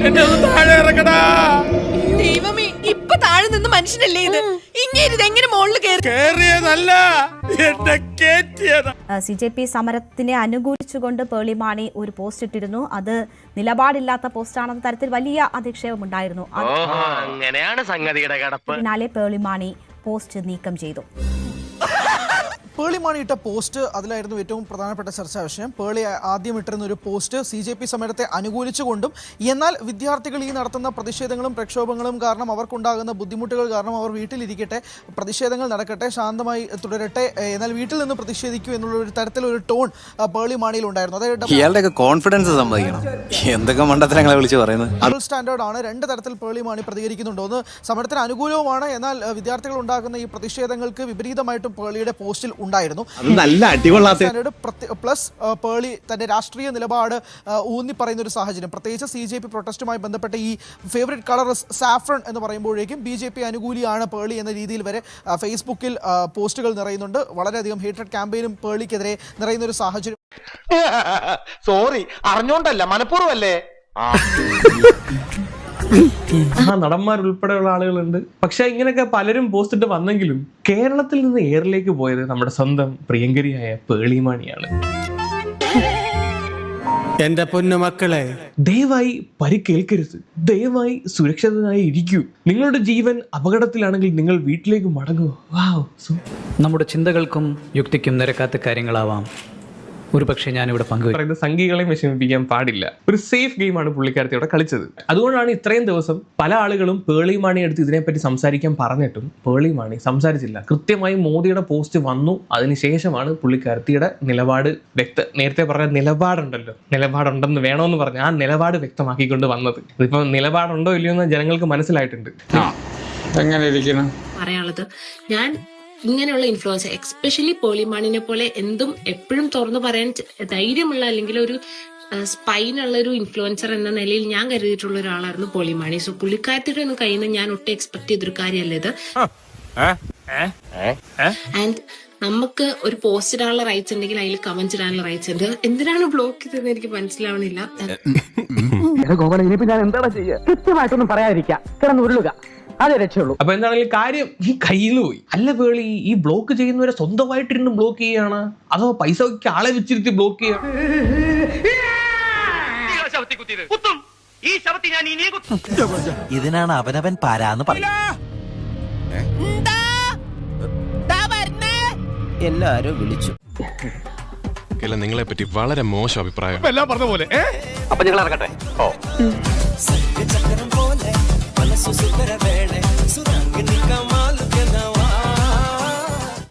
എന്നെ ഒന്ന് താഴെ ഇറക്കടാ. ദൈവമേ, ഇപ്പൊ താഴെ നിന്ന് മനുഷ്യനല്ലേ ഇത്? ഇങ്ങനെ എങ്ങനെ മുകളിൽ കേറിയതല്ല, എന്നെ കേറ്റിയതാ. CJP സമരത്തിനെ അനുകൂലിച്ചുകൊണ്ട് പേളി മാണി ഒരു പോസ്റ്റ് ഇട്ടിരുന്നു. അത് നിലപാടില്ലാത്ത പോസ്റ്റാണെന്ന തരത്തിൽ വലിയ അധിക്ഷേപമുണ്ടായിരുന്നു. അങ്ങനെയാണ് സംഗതിയുടെ കടപ്പ്. പിന്നാലെ പേളി മാണി പോസ്റ്റ് നീക്കം ചെയ്തു. പേളി മാണി ഇട്ട പോസ്റ്റ് അതിലായിരുന്നു ഏറ്റവും പ്രധാനപ്പെട്ട ചർച്ചാ വിഷയം. പേളി ആദ്യം ഇട്ടിരുന്ന ഒരു പോസ്റ്റ് CJP സമരത്തെ അനുകൂലിച്ചുകൊണ്ടും എന്നാൽ വിദ്യാർത്ഥികൾ ഈ നടത്തുന്ന പ്രതിഷേധങ്ങളും പ്രക്ഷോഭങ്ങളും കാരണം അവർക്കുണ്ടാകുന്ന ബുദ്ധിമുട്ടുകൾ കാരണം അവർ വീട്ടിലിരിക്കട്ടെ, പ്രതിഷേധങ്ങൾ നടക്കട്ടെ, ശാന്തമായി തുടരട്ടെ, എന്നാൽ വീട്ടിൽ നിന്ന് പ്രതിഷേധിക്കൂ എന്നുള്ള ഒരു തരത്തിലൊരു ടോൺ പേളി മാണിയിൽ ഉണ്ടായിരുന്നു. അതായത് കോൺഫിഡൻസ് സമ്മതിക്കണം. എന്തൊക്കെ മണ്ടത്തരങ്ങളെ വിളിച്ച് പറയുന്നത്. ഡബിൾ സ്റ്റാൻഡേർഡ് ആണ്. രണ്ട് തരത്തിൽ പേളി മാണി പ്രതികരിക്കുന്നുണ്ടോ ഒന്ന് സമരത്തിന് അനുകൂലവുമാണ്, എന്നാൽ വിദ്യാർത്ഥികൾ ഉണ്ടാക്കുന്ന ഈ പ്രതിഷേധങ്ങൾക്ക് വിപരീതമായിട്ടും പേളിയുടെ പോസ്റ്റിൽ ഉണ്ടായിരുന്നു. പ്ലസ് പേളി തന്റെ രാഷ്ട്രീയ നിലപാട് ഊന്നി പറയുന്ന ഒരു സാഹചര്യം, പ്രത്യേകിച്ച് CJP പ്രൊട്ടസ്റ്റുമായി ബന്ധപ്പെട്ട ഈ ഫേവറേറ്റ് കളർ സാഫ്രൺ എന്ന് പറയുമ്പോഴേക്കും BJP അനുകൂലിയാണ് പേളി എന്ന രീതിയിൽ വരെ ഫേസ്ബുക്കിൽ പോസ്റ്റുകൾ നിറയുന്നുണ്ട്. വളരെയധികം ഹേറ്റഡ് ക്യാമ്പയിനും പേളിക്കെതിരെ നിറയുന്ന ഒരു സാഹചര്യം. സോറി, അറിഞ്ഞോണ്ടല്ല, മനഃപൂർവ്വമല്ലേ. നടന്മാരുൾപ്പെടെയുള്ള ആളുകളുണ്ട്. പക്ഷെ ഇങ്ങനെയൊക്കെ പലരും പോസ്റ്റ് ഇട്ട് വന്നെങ്കിലും കേരളത്തിൽ നിന്ന് എയറിലേക്ക് പോയത് നമ്മുടെ സ്വന്തം പ്രിയങ്കരിയായ പേളി മാണിയാണ്. എന്റെ പൊന്നു മക്കളെ, ദയവായി പരിക്കേൽക്കരുത്, ദയവായി സുരക്ഷിതനായി ഇരിക്കൂ. നിങ്ങളുടെ ജീവൻ അപകടത്തിലാണെങ്കിൽ നിങ്ങൾ വീട്ടിലേക്ക് മടങ്ങുക. നമ്മുടെ ചിന്തകൾക്കും യുക്തിക്കും നിരക്കാത്ത കാര്യങ്ങളാവാം ഒരുപക്ഷെ ഞാനിവിടെ പറയുന്നത് സംഘികളെയും വിഷമിപ്പിക്കാൻ പാടില്ല. ഒരു സേഫ് ഗെയിമാണ് പുള്ളിക്കാരത്തി അവിടെ കളിച്ചത്. അതുകൊണ്ടാണ് ഇത്രയും ദിവസം പല ആളുകളും പേളി മാണി എടുത്ത് ഇതിനെപ്പറ്റി സംസാരിക്കാൻ പറഞ്ഞിട്ടും പേളി മാണി സംസാരിച്ചില്ല. കൃത്യമായി മോദിയുടെ പോസ്റ്റ് വന്നു, അതിനുശേഷമാണ് പുള്ളിക്കാരത്തിയുടെ നിലപാട് നേരത്തെ പറഞ്ഞ നിലപാടുണ്ടെന്ന് വേണമെന്ന് പറഞ്ഞ ആ നിലപാട് വ്യക്തമാക്കിക്കൊണ്ട് വന്നത്. ഇതിപ്പോ നിലപാടുണ്ടോ ഇല്ലയോ എന്ന് ജനങ്ങൾക്ക് മനസ്സിലായിട്ടുണ്ട്. എങ്ങനെ ഇരിക്കണം പറയാനുള്ളത്, ഞാൻ ഇങ്ങനെയുള്ള ഇൻഫ്ലുവൻസർ എക്സ്പെഷ്യലി പേളി മാണിനെ പോലെ എന്തും എപ്പോഴും തുറന്നു പറയാൻ ധൈര്യമുള്ള അല്ലെങ്കിൽ ഒരു സ്പൈനുള്ള ഒരു ഇൻഫ്ലുവൻസർ എന്ന നിലയിൽ ഞാൻ കരുതിയിട്ടുള്ള ഒരാളായിരുന്നു പേളി മാണി. സോ പുള്ളിക്കാരത്തിയുടെ ഒന്നും കയ്യിൽ നിന്ന് ഞാൻ ഒട്ടും എക്സ്പെക്ട് ചെയ്തൊരു കാര്യമല്ല ഇത്. ആൻഡ് നമുക്ക് ഒരു പോസ്റ്റ് ഇടാനുള്ള റൈറ്റ്സ് ഉണ്ടെങ്കിൽ അതിൽ കമന്റ് ഇടാനുള്ള റൈറ്റ്സ് ഉണ്ട്. എന്തിനാണ് ബ്ലോക്ക് ചെയ്തതെന്ന് എനിക്ക് മനസ്സിലാവണില്ല. ഞാൻ എന്താണ് ചെയ്യുക? കൃത്യമായിട്ടൊന്നും പറയാതിരിക്കുക, കിടന്ന് ഉരുളുക, അതേ രക്ഷയുള്ളൂ. അപ്പൊ എന്താണെങ്കിലും കാര്യം കയ്യിൽ നിന്ന് പോയി. അല്ല പേളി, ഈ ബ്ലോക്ക് ചെയ്യുന്നവരെ സ്വന്തമായിട്ടിരുന്ന് ബ്ലോക്ക് ചെയ്യാണ്, അതോ പൈസക്ക് ആളെ വെച്ചിരുത്തി ബ്ലോക്ക് ചെയ്യാണ്? ഇതിനാണ് അവനവൻ പാരാന്ന് പറയുന്നത്. എല്ലാരും വിളിച്ചു. നിങ്ങളെ പറ്റി വളരെ മോശം അഭിപ്രായം എല്ലാം പറഞ്ഞ പോലെ. അപ്പൊ ഞങ്ങൾ ഇറങ്ങട്ടെ.